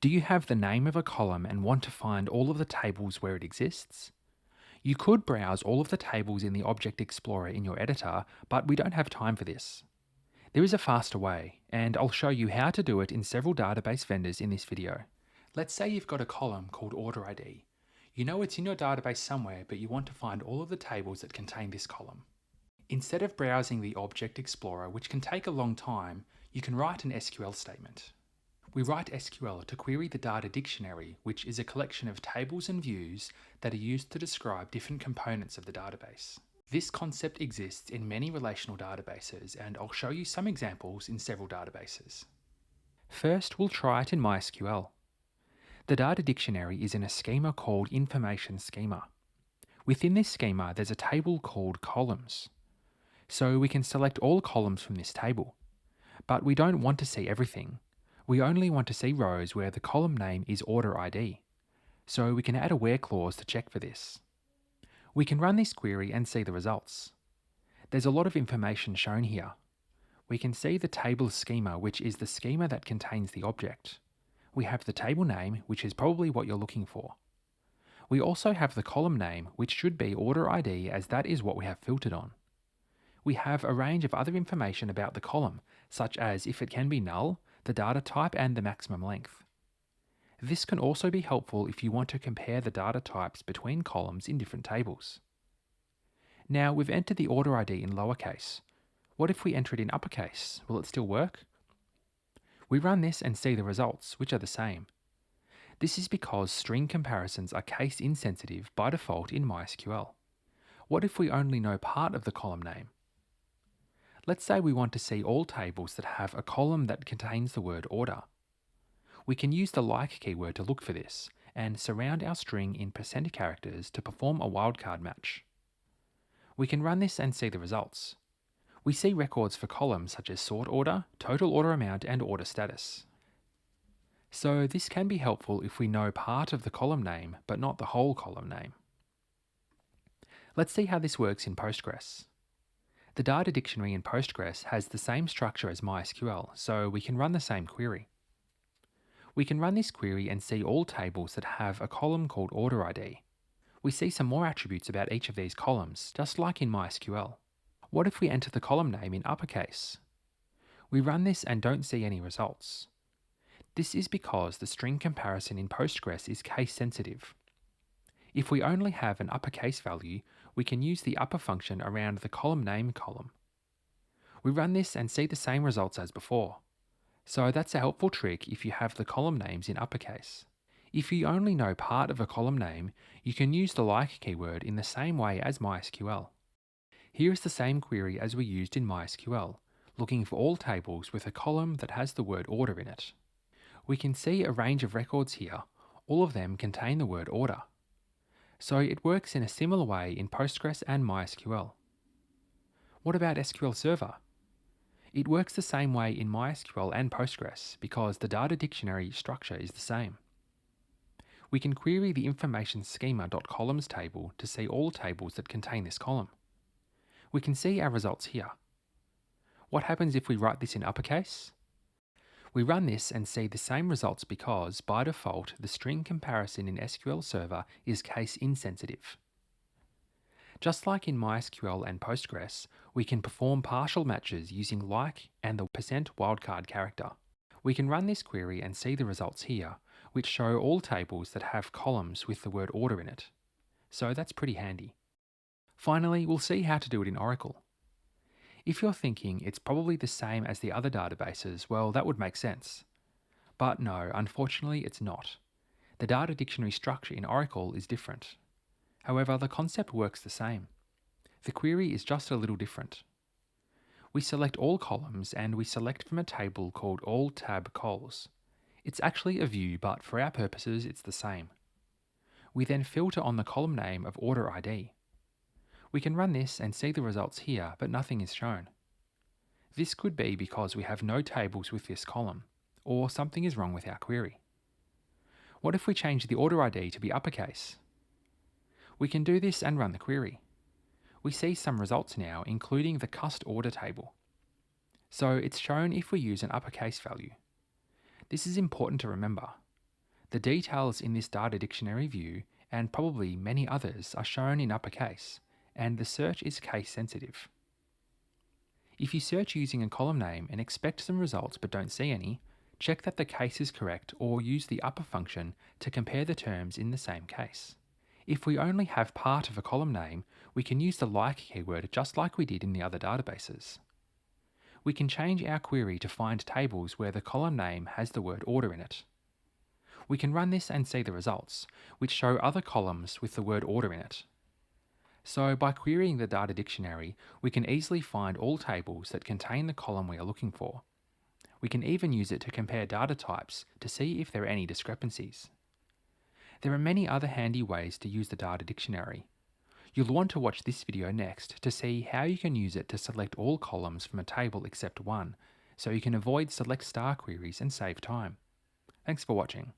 Do you have the name of a column and want to find all of the tables where it exists? You could browse all of the tables in the Object Explorer in your editor, but we don't have time for this. There is a faster way, and I'll show you how to do it in several database vendors in this video. Let's say you've got a column called Order ID. You know it's in your database somewhere, but you want to find all of the tables that contain this column. Instead of browsing the Object Explorer, which can take a long time, you can write an SQL statement. We write SQL to query the data dictionary, which is a collection of tables and views that are used to describe different components of the database. This concept exists in many relational databases, and I'll show you some examples in several databases. First, we'll try it in MySQL. The data dictionary is in a schema called Information Schema. Within this schema, there's a table called Columns. So we can select all columns from this table. But we don't want to see everything. We only want to see rows where the column name is Order ID. So we can add a where clause to check for this. We can run this query and see the results. There's a lot of information shown here. We can see the table schema, which is the schema that contains the object. We have the table name, which is probably what you're looking for. We also have the column name, which should be Order ID, as that is what we have filtered on. We have a range of other information about the column, such as if it can be null, the data type, and the maximum length. This can also be helpful if you want to compare the data types between columns in different tables. Now we've entered the Order ID in lowercase. What if we enter it in uppercase? Will it still work? We run this and see the results, which are the same. This is because string comparisons are case insensitive by default in MySQL. What if we only know part of the column name? Let's say we want to see all tables that have a column that contains the word order. We can use the like keyword to look for this, and surround our string in % characters to perform a wildcard match. We can run this and see the results. We see records for columns such as sort order, total order amount, and order status. So this can be helpful if we know part of the column name, but not the whole column name. Let's see how this works in Postgres. The data dictionary in Postgres has the same structure as MySQL, so we can run the same query. We can run this query and see all tables that have a column called Order ID. We see some more attributes about each of these columns, just like in MySQL. What if we enter the column name in uppercase? We run this and don't see any results. This is because the string comparison in Postgres is case sensitive. If we only have an uppercase value, we can use the upper function around the column name column. We run this and see the same results as before. So that's a helpful trick if you have the column names in uppercase. If you only know part of a column name, you can use the like keyword in the same way as MySQL. Here is the same query as we used in MySQL, looking for all tables with a column that has the word order in it. We can see a range of records here. All of them contain the word order. So it works in a similar way in Postgres and MySQL. What about SQL Server? It works the same way in MySQL and Postgres because the data dictionary structure is the same. We can query the information schema.columns table to see all tables that contain this column. We can see our results here. What happens if we write this in uppercase? We run this and see the same results because, by default, the string comparison in SQL Server is case insensitive. Just like in MySQL and Postgres, we can perform partial matches using like and the % wildcard character. We can run this query and see the results here, which show all tables that have columns with the word order in it. So that's pretty handy. Finally, we'll see how to do it in Oracle. If you're thinking it's probably the same as the other databases, well, that would make sense. But no, unfortunately it's not. The data dictionary structure in Oracle is different. However, the concept works the same. The query is just a little different. We select all columns and we select from a table called all tab cols. It's actually a view, but for our purposes it's the same. We then filter on the column name of Order ID. We can run this and see the results here, but nothing is shown. This could be because we have no tables with this column, or something is wrong with our query. What if we change the Order ID to be uppercase? We can do this and run the query. We see some results now, including the cust order table. So it's shown if we use an uppercase value. This is important to remember. The details in this data dictionary view, and probably many others, are shown in uppercase, and the search is case sensitive. If you search using a column name and expect some results but don't see any, check that the case is correct or use the upper function to compare the terms in the same case. If we only have part of a column name, we can use the like keyword just like we did in the other databases. We can change our query to find tables where the column name has the word order in it. We can run this and see the results, which show other columns with the word order in it. So by querying the data dictionary, we can easily find all tables that contain the column we are looking for. We can even use it to compare data types to see if there are any discrepancies. There are many other handy ways to use the data dictionary. You'll want to watch this video next to see how you can use it to select all columns from a table except one, so you can avoid select star queries and save time. Thanks for watching.